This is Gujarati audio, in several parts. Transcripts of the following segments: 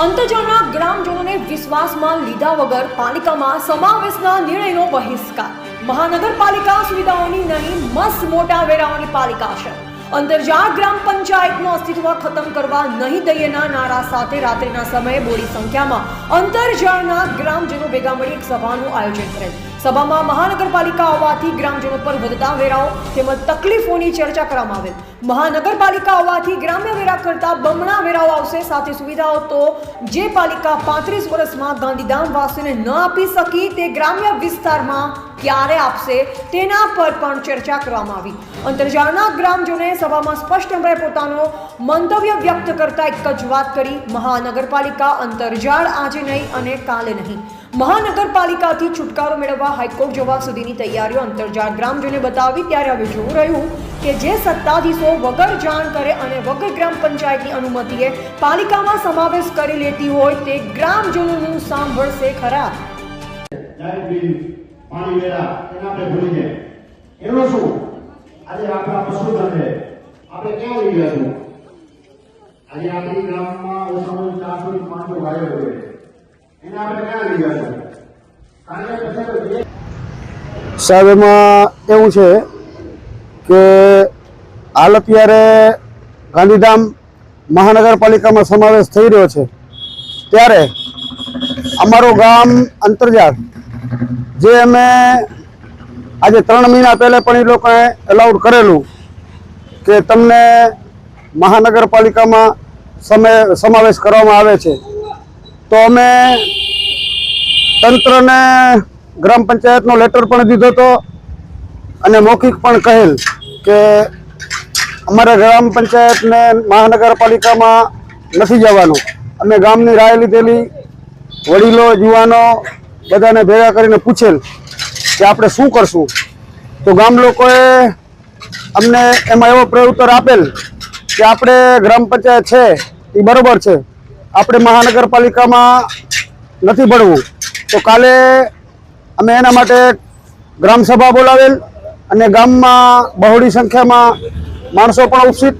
અંતરજાળના ગ્રામજનોને વિશ્વાસમાં લીધા વગર પાલિકામાં સમાવેશના નિર્ણયનો બહિષ્કાર। મહાનગરપાલિકા સુવિધાઓની નહીં મસ્ત મોટા વેરાઓની પાલિકા છે। અંતરજાળ ગ્રામ પંચાયતનું અસ્તિત્વ ખતમ કરવા નહીં દઈએના નારા સાથે રાત્રિના સમયે બોડી સંખ્યામાં અંતરજાળના ગ્રામજનો ભેગા મળી એક સભાનું આયોજન કરેલ। સભામાં મહાનગરપાલિકા આવવાથી ગ્રામજનો પર વધતા વેરાઓ તેમજ તકલીફોની ચર્ચા કરવામાં આવેલ। મહાનગરપાલિકા આવવાથી ગ્રામ્ય વેરા કરતા બમણા વેરાઓ આવશે, સાથે સુવિધાઓ તો જે પાલિકા 35 વર્ષમાં ગાંધીધામ વાસીને ન આપી શકી તે ગ્રામ્ય વિસ્તારમાં ક્યારે આપશે તેના પર પણ ચર્ચા કરવામાં આવી। અંતરજાળના ગ્રામજનોએ સભામાં સ્પષ્ટપણે પોતાનો મંતવ્ય વ્યક્ત કરતા એક જ વાત કરી, મહાનગરપાલિકા અંતરજાળ આજે નહીં અને કાલે નહીં। મહાનગરપાલિકાથી છુટકારો મેળવવા હાઈકોર્ટ જવા સુધીની તૈયારીઓ અંતરજાળ ગ્રામજનોએ બતાવી। ત્યારે હવે જોવું રહ્યું કે જે સત્તાધીશો વગર જાણ કરે અને વગર ગ્રામ પંચાયતની અનુમતિએ પાલિકામાં સમાવેશ કરી લેતી હોય તે ગ્રામજનોનું સાંભળશે ખરા। પાણી વેરા એના આપણે ભૂલી જાય એનો શું આજે આપણા પશુધનને આપણે ક્યાં લઈ ગયા છું? આજે આપણી ગ્રામમાં ઓછામાં ઓછા 400 માણસો ગાયો હોય એને આપણે ક્યાં લઈ ગયા છું? કારણ કે પછી સાહેબ એમાં એવું છે કે હાલ અત્યારે ગાંધીધામ મહાનગરપાલિકામાં સમાવેશ થઈ રહ્યો છે, ત્યારે અમારું ગામ અંતરજાળ જે અમે આજે 3 મહિના પહેલા પણ એ લોકોએ એલાઉડ કરેલું કે તમને મહાનગરપાલિકામાં સમાવેશ કરવામાં આવે છે, તો અમે તંત્રને ગ્રામ પંચાયતનો લેટર પણ દીધો હતો અને મૌખિક પણ કહેલ કે અમારે ગ્રામ પંચાયતને મહાનગરપાલિકામાં નથી જવાનું। અમે ગામની રાય લીધેલી, વડીલો યુવાનો બધાને ભેગા કરીને પૂછેલ કે આપણે શું કરશું, તો ગામ લોકોએ અમને એમાં એવો પ્રત્યુત્તર આપેલ કે આપણે ગ્રામ પંચાયત છે એ બરોબર છે, આપણે મહાનગરપાલિકામાં નથી ભળવું। તો કાલે અમે એના માટે ગ્રામસભા બોલાવેલ અને ગામમાં બહોળી સંખ્યામાં માણસો પણ ઉપસ્થિત,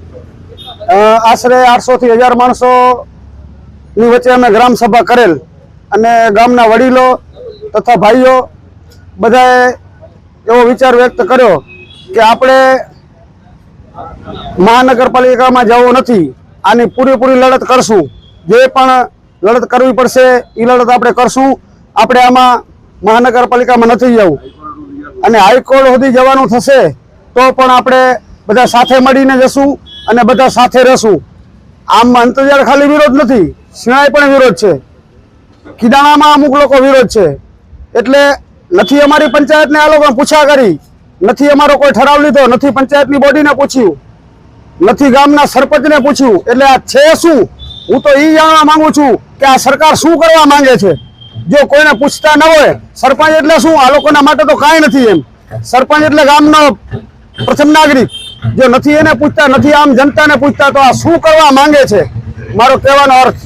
આશરે 800 થી 1000 માણસોની વચ્ચે અમે ગ્રામસભા કરેલ અને ગામના વડીલો તથા ભાઈઓ બધાએ એવો વિચાર વ્યક્ત કર્યો કે આપણે મહાનગરપાલિકામાં જવું નથી, આની પૂરેપૂરી લડત કરશું, જે પણ લડત કરવી પડશે એ લડત આપણે કરશું। આપણે આમાં મહાનગરપાલિકામાં નથી જવું અને હાઈકોર્ટ સુધી જવાનું થશે તો પણ આપણે બધા સાથે મળીને જશું અને બધા સાથે રહેશું। આમ અંતરજાળ ખાલી વિરોધ નથી, સિવાય પણ વિરોધ છે, કિદાણામાં અમુક લોકો વિરોધ છે, એટલે નથી અમારી પંચાયતને આ લોકો પૂછા કરી, નથી અમારો કોઈ ઠરાવ લીધો, નથી પંચાયતની બોડીને પૂછ્યું, નથી ગામના સરપંચને પૂછ્યું, એટલે આ છે શું? હું તો એ જાણવા માંગુ છું કે આ સરકાર શું કરવા માંગે છે? જો કોઈને પૂછતા ન હોય, સરપંચ એટલે શું? આ લોકોના માટે તો કાંઈ નથી એમ। સરપંચ એટલે ગામનો પ્રથમ નાગરિક, જો નથી એને પૂછતા, નથી આમ જનતાને પૂછતા, તો આ શું કરવા માંગે છે? મારો કહેવાનો અર્થ